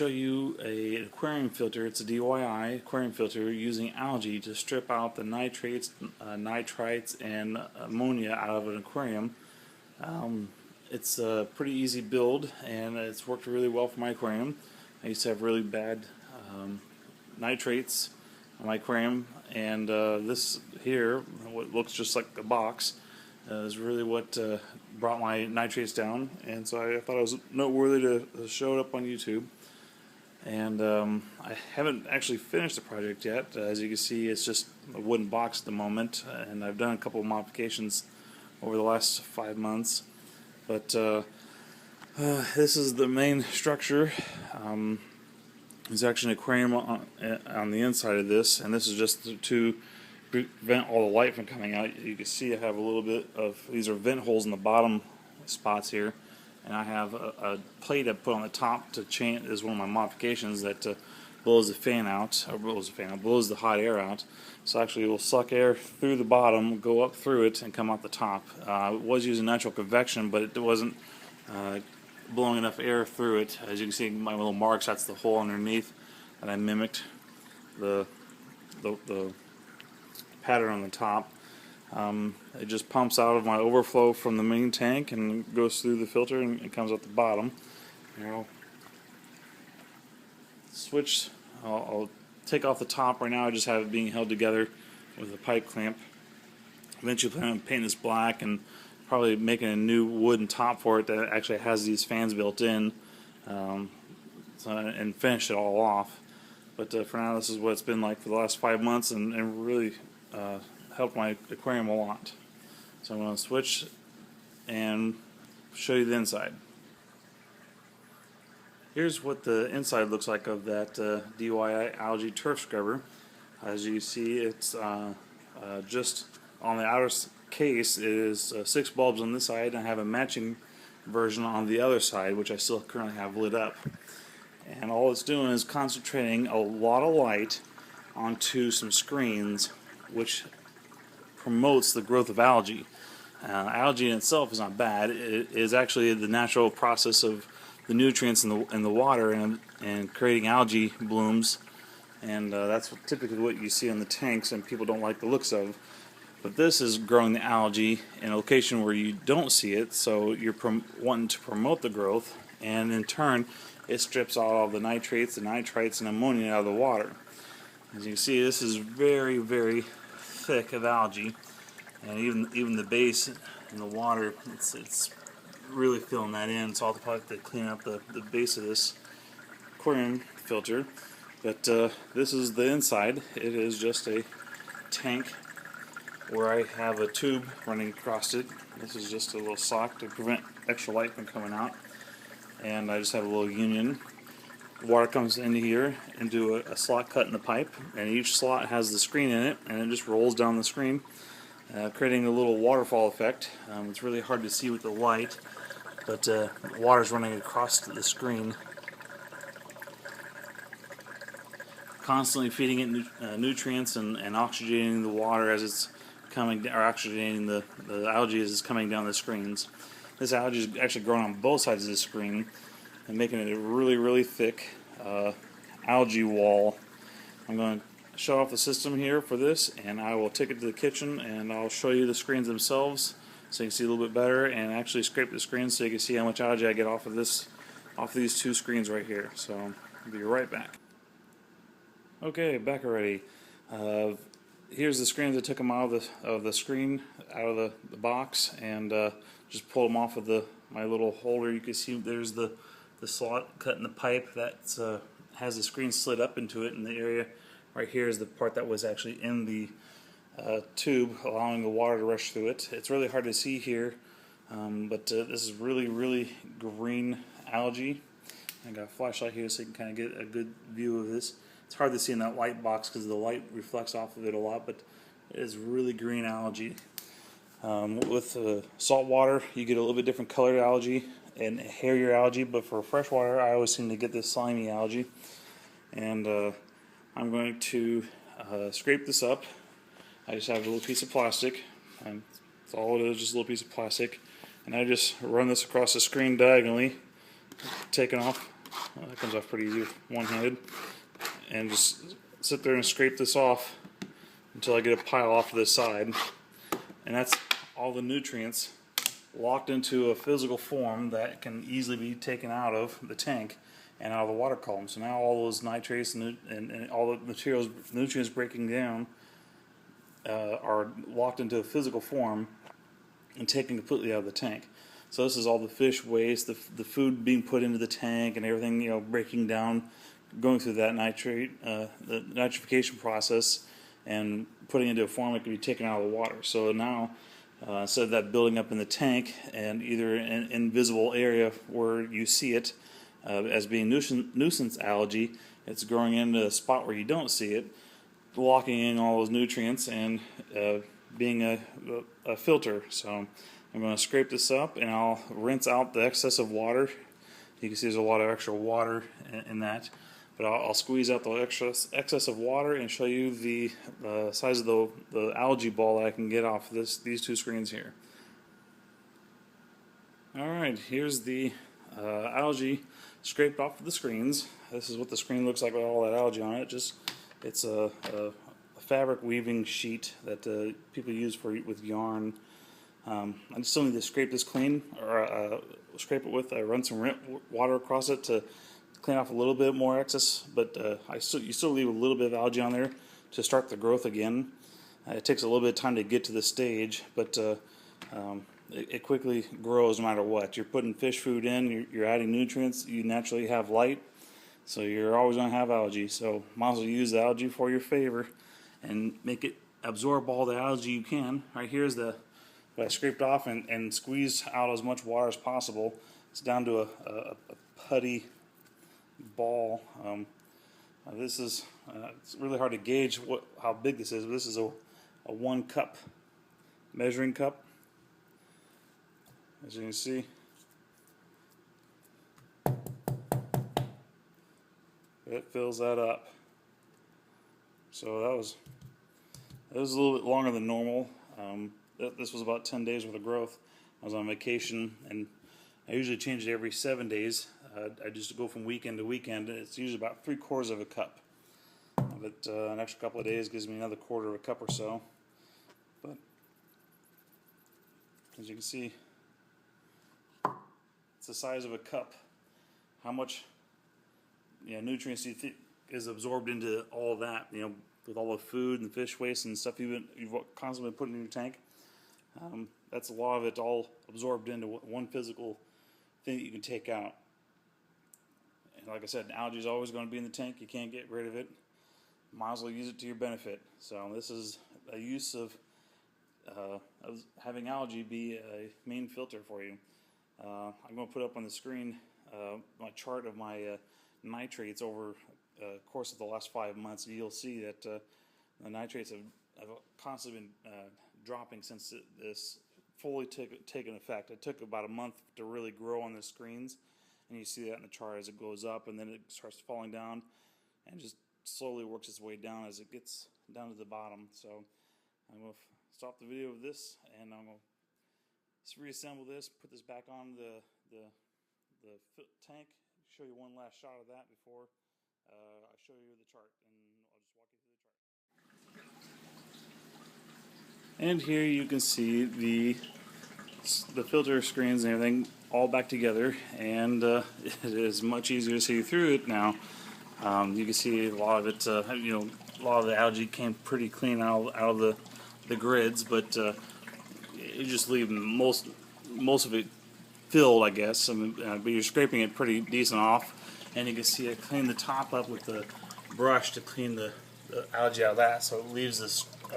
show you an aquarium filter. It's a DIY aquarium filter using algae to strip out the nitrates, nitrites, and ammonia out of an aquarium. It's a pretty easy build, and it's worked really well for my aquarium. I used to have really bad nitrates in my aquarium, and this here, what looks just like a box, is really what brought my nitrates down, and so I thought it was noteworthy to show it up on YouTube. And I haven't actually finished the project yet. As you can see, it's just a wooden box at the moment, and I've done a couple of modifications over the last 5 months. But this is the main structure. There's actually an aquarium on the inside of this, and this is just to prevent all the light from coming out. You can see I have a little bit of, these are vent holes in the bottom spots here, and I have a plate I put on the top to change, is one of my modifications that blows the fan out, or blows the hot air out. So actually it will suck air through the bottom, go up through it, and come out the top. I was using natural convection, but it wasn't blowing enough air through it. As you can see, my little marks, that's the hole underneath, and I mimicked the pattern on the top. It just pumps out of my overflow from the main tank and goes through the filter, and it comes out the bottom. I'll switch. I'll take off the top. Right now I just have it being held together with a pipe clamp. Eventually plan on painting this black and probably making a new wooden top for it that actually has these fans built in, and finish it all off. But for now, this is what it's been like for the last 5 months, and really helped my aquarium a lot. So I'm going to switch and show you the inside. Here's what the inside looks like of that DIY Algae Turf Scrubber. As you see, it's just on the outer case. It is 6 bulbs on this side, and I have a matching version on the other side, which I still currently have lit up. And all it's doing is concentrating a lot of light onto some screens, which promotes the growth of algae. Algae in itself is not bad. It is actually the natural process of the nutrients in the water and creating algae blooms, and that's typically what you see on the tanks, and people don't like the looks of. But this is growing the algae in a location where you don't see it, so you're wanting to promote the growth, and in turn it strips out all the nitrates, the nitrites, and ammonia out of the water. As you can see, this is very, very thick of algae, and even the base in the water, it's really filling that in. So I'll probably have to clean up the base of this aquarium filter. But this is the inside. It is just a tank where I have a tube running across it. This is just a little sock to prevent extra light from coming out, and I just have a little union. Water comes into here into a slot cut in the pipe, and each slot has the screen in it, and it just rolls down the screen, creating a little waterfall effect. It's really hard to see with the light, but water's running across the screen, constantly feeding it nutrients and oxygenating the water as it's coming, or oxygenating the algae as it's coming down the screens. This algae is actually growing on both sides of the screen and making it a really, really thick algae wall. I'm going to show off the system here for this, and I will take it to the kitchen and I'll show you the screens themselves so you can see a little bit better, and actually scrape the screens so you can see how much algae I get off of these 2 screens right here. So I'll be right back. Okay, back already. Here's the screens. I took them out of the screen, out of the box, and just pulled them off of my little holder. You can see there's the slot cut in the pipe that has the screen slid up into it, and the area right here is the part that was actually in the tube, allowing the water to rush through it. It's really hard to see here, but this is really, really green algae. I got a flashlight here so you can kind of get a good view of this. It's hard to see in that light box because the light reflects off of it a lot, but it is really green algae. With salt water, you get a little bit different colored algae and hairier algae, but for freshwater, I always seem to get this slimy algae. And I'm going to scrape this up. I just have a little piece of plastic, and that's all it is, just a little piece of plastic. And I just run this across the screen diagonally, taking off That comes off pretty easy with one-handed. And just sit there and scrape this off until I get a pile off to the side. And that's all the nutrients locked into a physical form that can easily be taken out of the tank and out of the water column. So now all those nitrates and all the materials, nutrients breaking down are locked into a physical form and taken completely out of the tank. So this is all the fish waste, the food being put into the tank, and everything, you know, breaking down, going through that nitrate, the nitrification process, and putting it into a form that can be taken out of the water. So now, instead of that building up in the tank and either an invisible area where you see it as being nuisance algae, it's growing into a spot where you don't see it, locking in all those nutrients and being a filter. So I'm going to scrape this up and I'll rinse out the excess of water. You can see there's a lot of extra water in that, but I'll squeeze out the excess of water and show you the size of the algae ball that I can get off these two screens here. Alright, here's the algae scraped off of the screens. This is what the screen looks like with all that algae on it. It's a fabric weaving sheet that people use with yarn. I still need to scrape this clean, or scrape it with, run some water across it to clean off a little bit more excess, but you still leave a little bit of algae on there to start the growth again. It takes a little bit of time to get to the stage, but it quickly grows no matter what. You're putting fish food in, you're adding nutrients, you naturally have light, so you're always going to have algae. So might as well use the algae for your favor and make it absorb all the algae you can. Right here's what I scraped off and squeezed out as much water as possible. It's down to a putty ball. This is it's really hard to gauge how big this is, but this is a 1 cup measuring cup, as you can see. It fills that up. So that was a little bit longer than normal. This was about 10 days worth of growth. I was on vacation, and I usually change it every 7 days. I just go from weekend to weekend. It's usually about 3/4 of a cup. But an extra couple of days gives me another 1/4 of a cup or so. But as you can see, it's the size of a cup. How much nutrients do you think is absorbed into all that? With all the food and fish waste and stuff you've constantly been putting in your tank. That's a lot of it all absorbed into one physical thing that you can take out. And like I said, algae is always going to be in the tank. You can't get rid of it. Might as well use it to your benefit. So this is a use of having algae be a main filter for you. I'm going to put up on the screen my chart of my nitrates over the course of the last 5 months. You'll see that the nitrates have constantly been dropping since this fully taken effect. It took about a month to really grow on the screens, and you see that in the chart as it goes up, and then it starts falling down and just slowly works its way down as it gets down to the bottom. So I'm going to stop the video of this, and I'm going to reassemble this, put this back on the tank, show you one last shot of that before I show you the chart, and I'll just walk you through the chart. And here you can see the filter screens and everything all back together, and it is much easier to see through it now. You can see a lot of it, a lot of the algae came pretty clean out of the grids, but you just leave most of it filled, I guess. But you're scraping it pretty decent off, and you can see I cleaned the top up with the brush to clean the algae out of that, so it leaves a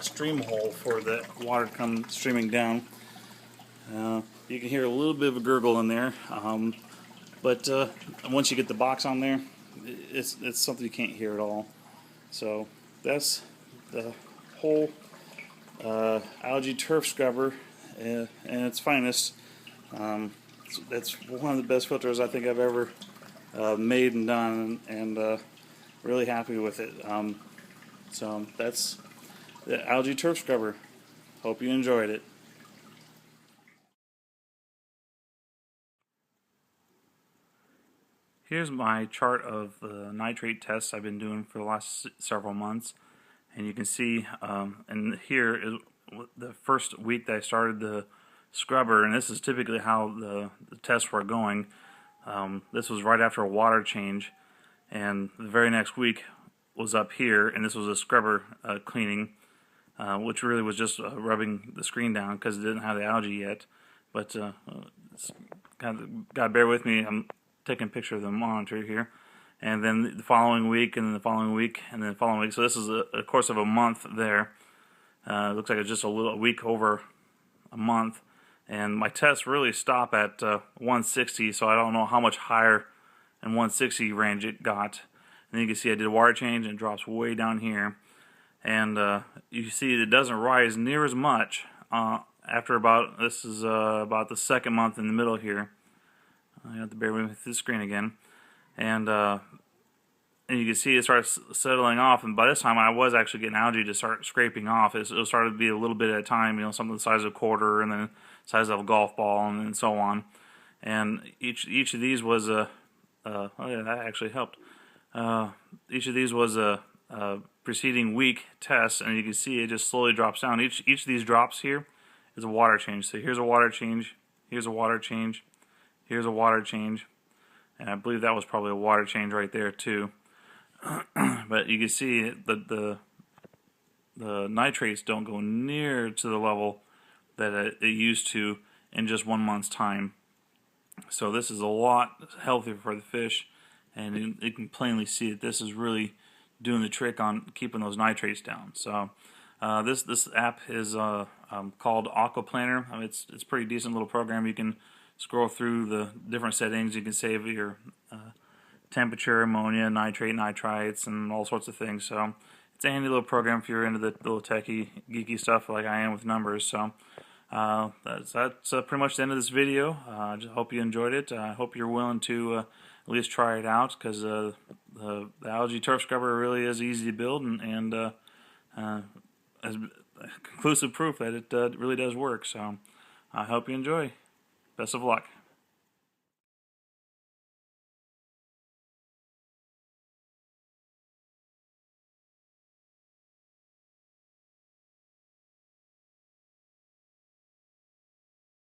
stream hole for the water to come streaming down. You can hear a little bit of a gurgle in there, but once you get the box on there, it's something you can't hear at all. So that's the whole Algae Turf Scrubber and its finest. It's one of the best filters I think I've ever made and done, and really happy with it. So that's the Algae Turf Scrubber. Hope you enjoyed it. Here's my chart of the nitrate tests I've been doing for the last several months, and you can see, and here is the first week that I started the scrubber, and this is typically how the tests were going. This was right after a water change, and the very next week was up here, and this was a scrubber cleaning, which really was just rubbing the screen down because it didn't have the algae yet. But gotta bear with me. I'm taking a picture of the monitor here, and then the following week, and then the following week, and then the following week. So this is a course of a month there. It looks like it's just a week over a month, and my tests really stop at 160, so I don't know how much higher in 160 range it got. And you can see I did a water change, and it drops way down here, and you see it doesn't rise near as much after about, this is about the second month in the middle here. I have to bear with the screen again, and you can see it starts settling off. And by this time, I was actually getting algae to start scraping off. It started to be a little bit at a time, you know, something the size of a quarter, and then the size of a golf ball, and then so on. And each of these was a oh yeah, that actually helped. Each of these was a preceding week test, and you can see it just slowly drops down. Each of these drops here is a water change. So here's a water change, here's a water change, here's a water change, and I believe that was probably a water change right there too. But you can see the nitrates don't go near to the level that it used to in just 1 month's time. So this is a lot healthier for the fish, and you can plainly see that this is really doing the trick on keeping those nitrates down. So this app is called Aqua Planner. I mean, it's a pretty decent little program. You can scroll through the different settings. You can save your temperature, ammonia, nitrate, nitrites, and all sorts of things. So it's a handy little program if you're into the little techie, geeky stuff like I am with numbers. So that's pretty much the end of this video. I just hope you enjoyed it. I hope you're willing to at least try it out, because the Algae Turf Scrubber really is easy to build, and has conclusive proof that it really does work. So I hope you enjoy. Best of luck.